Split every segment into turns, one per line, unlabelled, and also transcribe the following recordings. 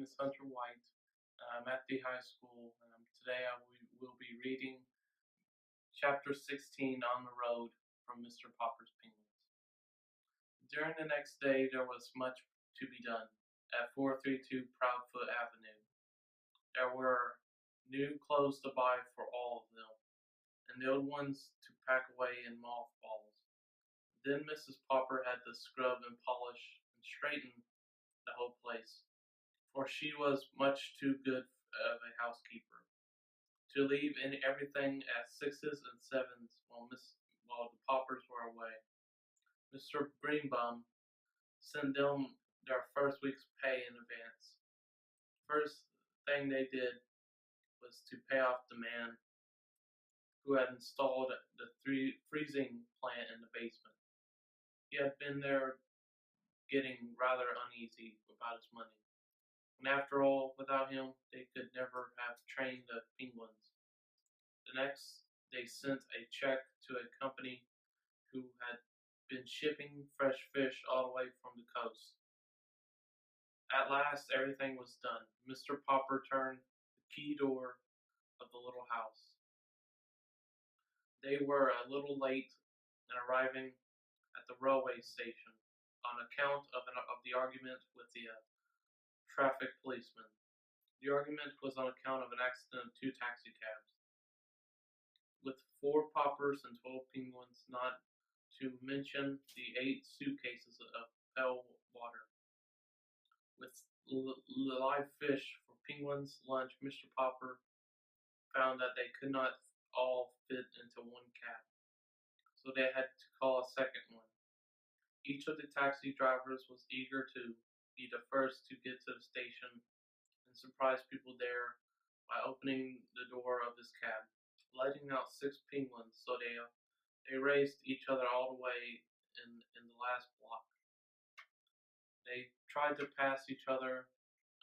is Hunter White. I'm at the high school. Today will be reading Chapter 16 On the Road from Mr. Popper's Penguins. During the next day, there was much to be done. At 432 Proudfoot Avenue, there were new clothes to buy for all of them, and the old ones to pack away in mothballs. Then Mrs. Popper had to scrub and polish and straighten the whole place, for she was much too good of a housekeeper to leave everything at sixes and sevens while the Poppers were away. Mr. Greenbaum sent them their first week's pay in advance. First thing they did was to pay off the man who had installed the freezing plant in the basement. He had been there getting rather uneasy about his money. And after all, without him, they could never have trained the penguins. The next, they sent a check to a company who had been shipping fresh fish all the way from the coast. At last, everything was done. Mr. Popper turned the key door of the little house. They were a little late in arriving at the railway station on account of the argument with the traffic policeman. The argument was on account of an accident of two taxicabs, with 4 Poppers and 12 penguins, not to mention the 8 suitcases of pale water. With live fish for penguins' lunch, Mr. Popper found that they could not all fit into one cab, so they had to call a second one. Each of the taxi drivers was eager to be the first to get to the station and surprise people there by opening the door of his cab, letting out 6 penguins, so they raced each other all the way in the last block. They tried to pass each other,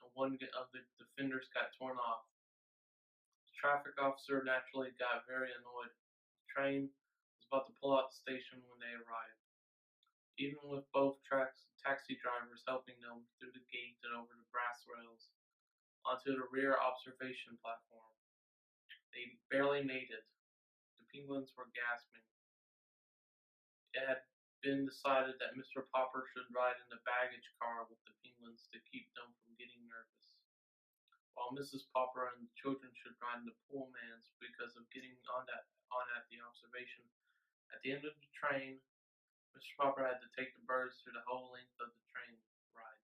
and one of the fenders got torn off. The traffic officer naturally got very annoyed. The train was about to pull out the station when they arrived. Even with both taxi drivers helping them through the gate and over the brass rails onto the rear observation platform, they barely made it. The penguins were gasping. It had been decided that Mr. Popper should ride in the baggage car with the penguins to keep them from getting nervous, while Mrs. Popper and the children should ride in the Pullmans because of getting on at the observation. At the end of the train, Mr. Popper had to take the birds through the whole length of the train ride.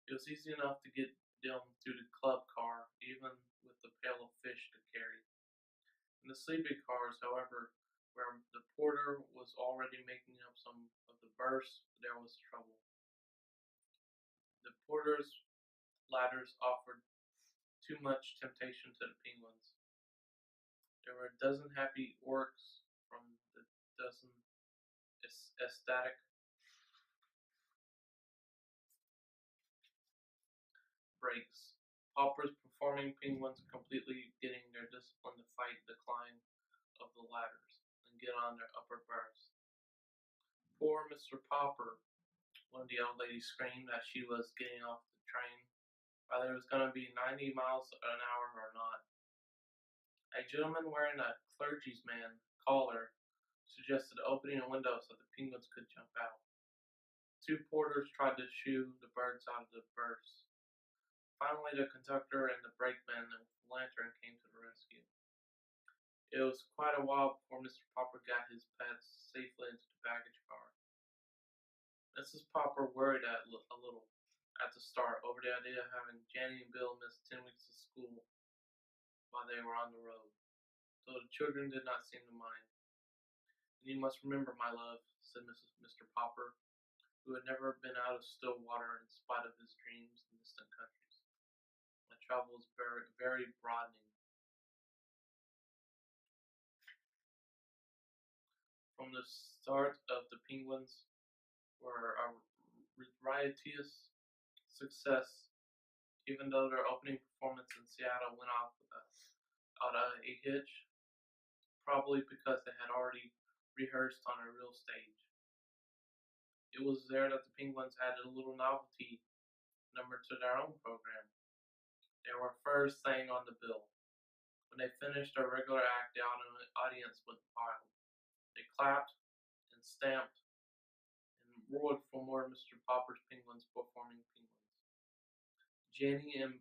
It was easy enough to get them through the club car, even with the pail of fish to carry. In the sleeping cars, however, where the porter was already making up some of the berths, there was trouble. The porter's ladders offered too much temptation to the penguins. There were a dozen happy orcs from the dozen ecstatic breaks. Poppers performing penguins completely getting their discipline to fight the climb of the ladders and get on their upper berths. Poor Mr. Popper, one of the old ladies screamed as she was getting off the train, whether it was going to be 90 miles an hour or not. A gentleman wearing a clergyman collar suggested opening a window so the penguins could jump out. 2 porters tried to shoo the birds out of the berths. Finally, the conductor and the brakeman with the lantern came to the rescue. It was quite a while before Mr. Popper got his pets safely into the baggage car. Mrs. Popper worried a little at the start over the idea of having Jenny and Bill miss 10 weeks of school while they were on the road, though the children did not seem to mind. "And you must remember, my love," said Mr. Popper, who had never been out of still water in spite of his dreams in distant countries, "that travel is very, very broadening." From the start of the penguins were a riotous success, even though their opening performance in Seattle went off without a hitch, probably because they had already rehearsed on a real stage. It was there that the penguins added a little novelty number to their own program. They were first thing on the bill. When they finished their regular act, the audience went wild. They clapped and stamped and roared for more Mr. Popper's Penguins performing penguins. Jenny and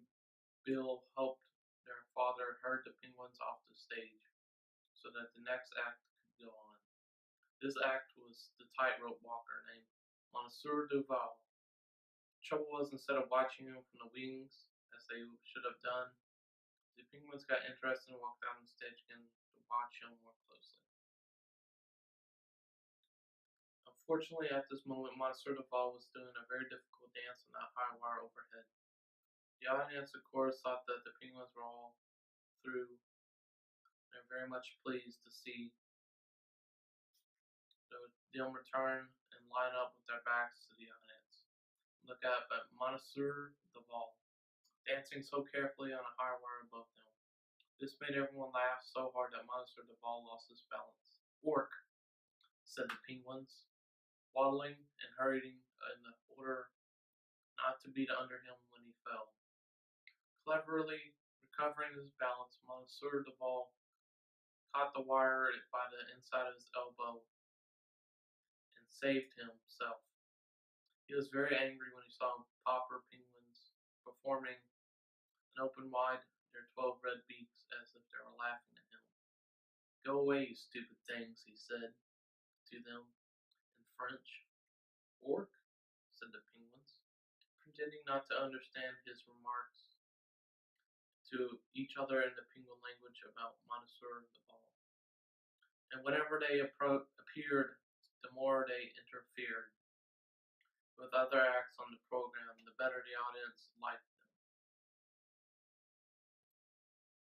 Bill helped their father herd the penguins off the stage so that the next act could go on. This act was the tightrope walker named Monsieur Duval. The trouble was, instead of watching him from the wings, as they should have done, the penguins got interested and walked down the stage again to watch him more closely. Unfortunately, at this moment, Monsieur Duval was doing a very difficult dance on that high wire overhead. The audience, of course, thought that the penguins were all through. They're very much pleased to see them return and line up with their backs to the audience. Look up at Monsieur Duval, dancing so carefully on a high wire above them. This made everyone laugh so hard that Monsieur Duval lost his balance. "Orc," said the penguins, waddling and hurrying in the order not to beat under him when he fell. Cleverly recovering his balance, Monsieur Duval caught the wire by the inside of his elbow and saved himself. He was very angry when he saw Popper penguins performing and opened wide their 12 red beaks as if they were laughing at him. "Go away, you stupid things," he said to them in French. "Orc," said the penguins, pretending not to understand his remarks to each other in the penguin language about Monsieur Duval. And whenever they appeared, the more they interfered with other acts on the program, the better the audience liked